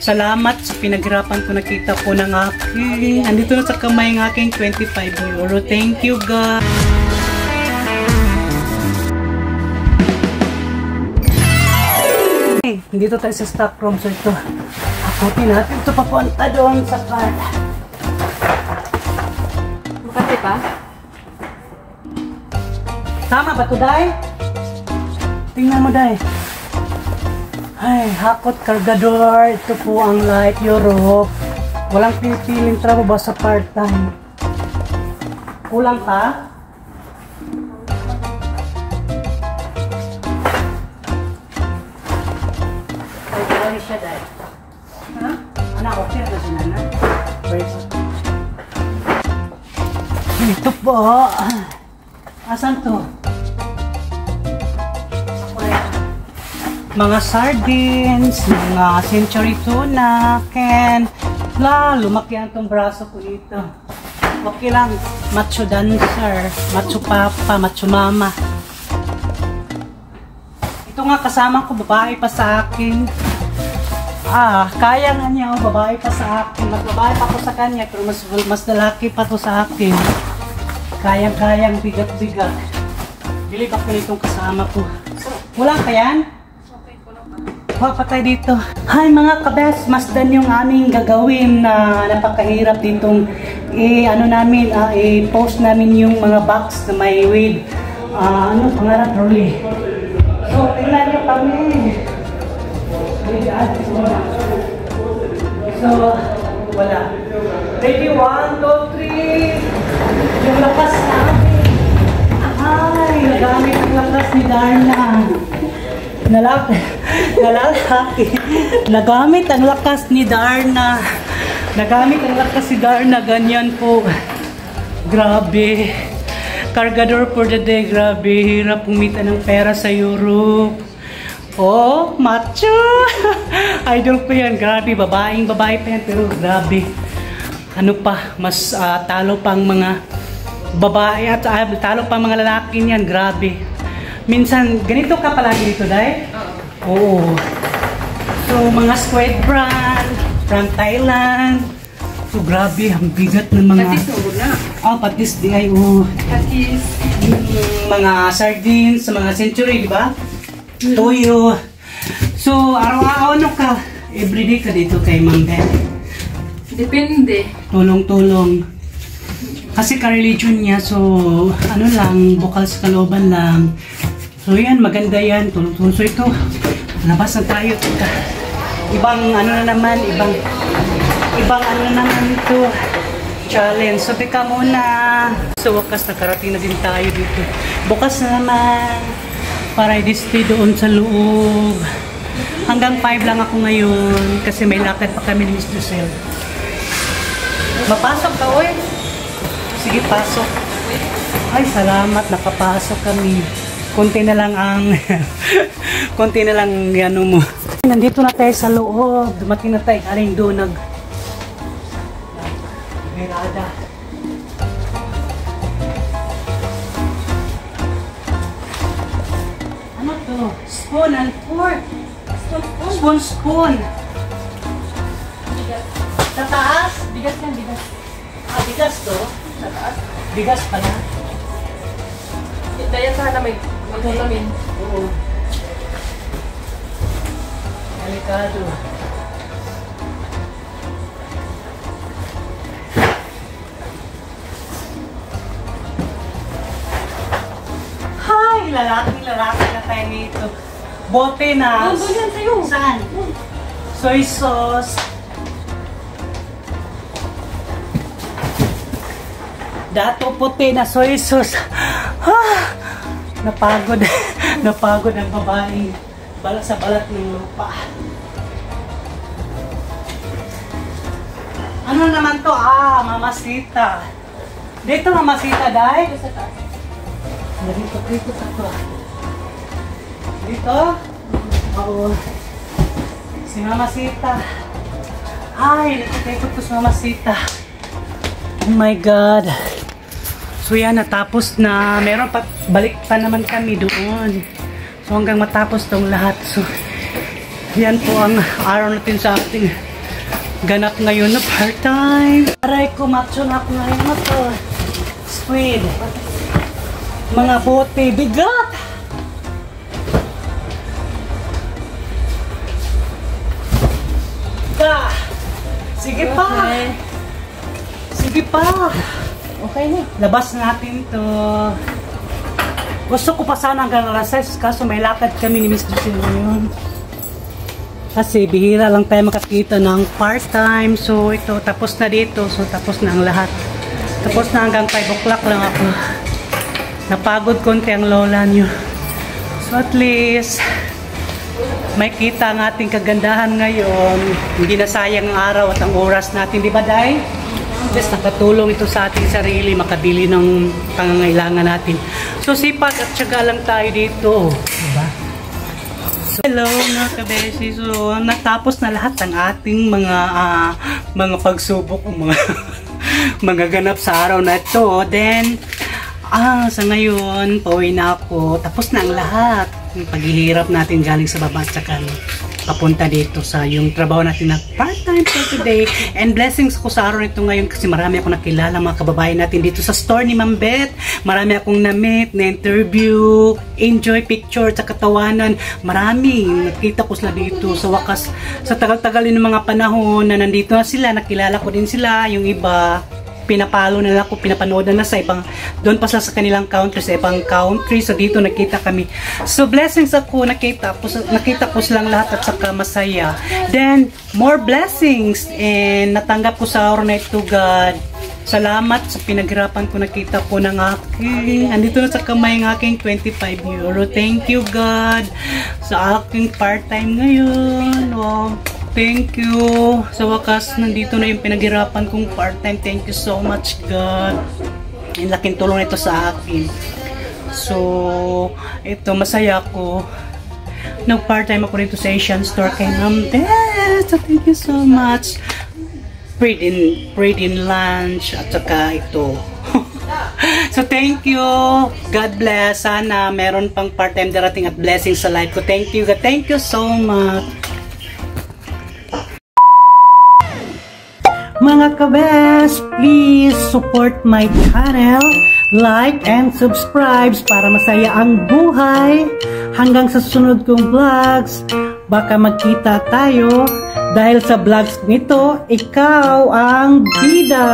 Salamat sa pinaghirapan ko, nakita po ng aking. Andito na sa kamay ng aking 25 euro. Thank you, God. Dito tayo sa stock room. So ito, akutin natin ito papunta doon sa car. Makati pa? Tama ba ito, Day? Tingnan mo, Day. Ay, hakot kargador. Ito po ang Light Europe. Walang pipiling trabaho ba sa part-time? Kulang pa? Ay, kawali siya, Day. Ha? Anak, okay na siya, Nana. Ito po. Asan to? Mga sardines, mga century tuna, can. Lumaki ang itong braso ko dito. Okay lang, macho dancer, macho papa, macho mama. Ito nga kasama ko, babae pa sa akin. Kaya nga niya, babae pa sa akin. Mas babae pa ko sa kanya, pero mas lalaki pa to sa akin. Kayang-kayang bigat-bigat. Dili ba ko nitong kasama ko? Wala pa yan? Patay dito. Hi mga kabes, masdan yung aming gagawin na napakahirap ditong i-post namin yung mga box na may with pangarap Rolly. So, tingnan nyo kami. So, wala. Ready, 1, 2, 3. Yung lakas namin. Ay, nagamit ang lakas ni Darna. Nagamit ang lakas ni Darna. Ganyan po. Grabe. Cargador for the day. Grabe. Hirap pumita ng pera sa Europe. Oh, macho. Idol ko yan. Grabe. Babae pa yan. Pero grabe. Ano pa? Mas talo pang mga babae at talo pang mga lalaki niyan. Grabe. Minsan, ganito ka palagi dito, Day? Oo. So, mga squid brand from Thailand. So, grabe, ang bigat ng mga... Patis na. Patis di ay, Patis. Mga sardines, mga century, di ba? Toyo. So, araw-araw ka? Everyday ka dito kay Ma'am Ben? Depende. Tulong-tulong. Kasi ka-religion niya, so, bukal sa kalooban lang. So yan, maganda yan. Tulong-tulong. So ito, labas na tayo. Ibang naman ito. Challenge. So teka muna. So wakas, nakarating na din tayo dito. Bukas na naman. Para i-display doon sa loob. Hanggang 5 lang ako ngayon. Kasi may lakad pa kami ni Mr. Sel. Mapasok ka, oy. Sige, pasok. Ay, salamat. Nakapasok kami. Konti na lang mo. Nandito na tayo sa loob. Dumating na tayo. Galing doon Merada. Ano to? Spoon and fork. Spoon. Sa taas? Bigas yan, bigas. Bigas to? Sa taas. Bigas pala. Daya sana may magulamin. Oo. Delikado. Hi! Lalaki na tayo dito. Bote na. Doon yan sa'yo. Saan? Soy sauce. Dato puti na soy sauce. Napagod. Napagod ang babae. Balat sa balat ng lupa. Ano naman to? Mamasita. Dito mamasita, Day? Dito sa to. Dito? Oo. Si Mamasita. Ay, nakikita ko si Mamasita. Oh my God. So yan, natapos na. Meron pa, balik pa naman kami doon. So hanggang matapos tong lahat. So yan po ang araw natin sa ating ganap ngayon na part-time. Aray ko, macho na ako ngayon na to. Squid. Mga bote, bigat! Sige pa! Okay. Sige pa! Okay na. Labas natin to. Gusto ko pa sana hanggang alas 6 kaso may lakad kami ni Miss Lucille ngayon. Kasi bihira lang tayo makakita ng part-time. So ito, tapos na dito. So tapos na ang lahat. Tapos na hanggang 5 o'clock lang ako. Napagod konti ang lola nyo. So at least, may kita ang ating kagandahan ngayon. Hindi na sayang ang araw at ang oras natin. Di ba, Day? Yes, nakatulong ito sa ating sarili, makabili ng pangangailangan natin. So, sipag at syaga lang tayo dito. Diba? So, hello mga kabesi. So, natapos na lahat ang ating mga pagsubok, mga ganap sa araw na ito. Then, sa ngayon, pauwi na ako. Tapos na ang lahat. Yung paghihirap natin galing sa baba at saka papunta dito sa yung trabaho natin na part-time for today. And blessings ko sa araw nito ngayon kasi marami akong nakilala mga kababayan natin dito sa store ni Ma'am Beth. Marami akong na-meet, na-interview, enjoy picture at katawanan. Marami. Nakita ko sila dito sa wakas. Sa tagal-tagal ng mga panahon na nandito na sila, nakilala ko din sila. Yung iba, pinapalo na lang ako, pinapanood na sa ibang, doon pa sa kanilang country, sa ibang country. So dito nakita kami. So blessings ako, nakita ko silang lahat at saka masaya. Then more blessings and natanggap ko sa araw na ito, God. Salamat sa pinaghirapan ko, nakita ko ng aking, andito na sa kamay ng aking 25 euro. Thank you, God, sa aking part-time ngayon. Wow. Thank you. Sa wakas, nandito na yung pinaghirapan kong part-time. Thank you so much, God. Ang laking tulong ito sa akin. So, ito, masaya ako. Nag-part-time ako dito sa Asian store kay Ma'am Beth. So, thank you so much. Prayed in lunch at saka ito. So, thank you. God bless. Sana meron pang part-time darating at blessings sa life ko. Thank you, God. Thank you so much. Mga kabes, please support my channel, like and subscribe para masaya ang buhay. Hanggang sa sunod kong vlogs, baka magkita tayo dahil sa vlogs nito, ikaw ang bida.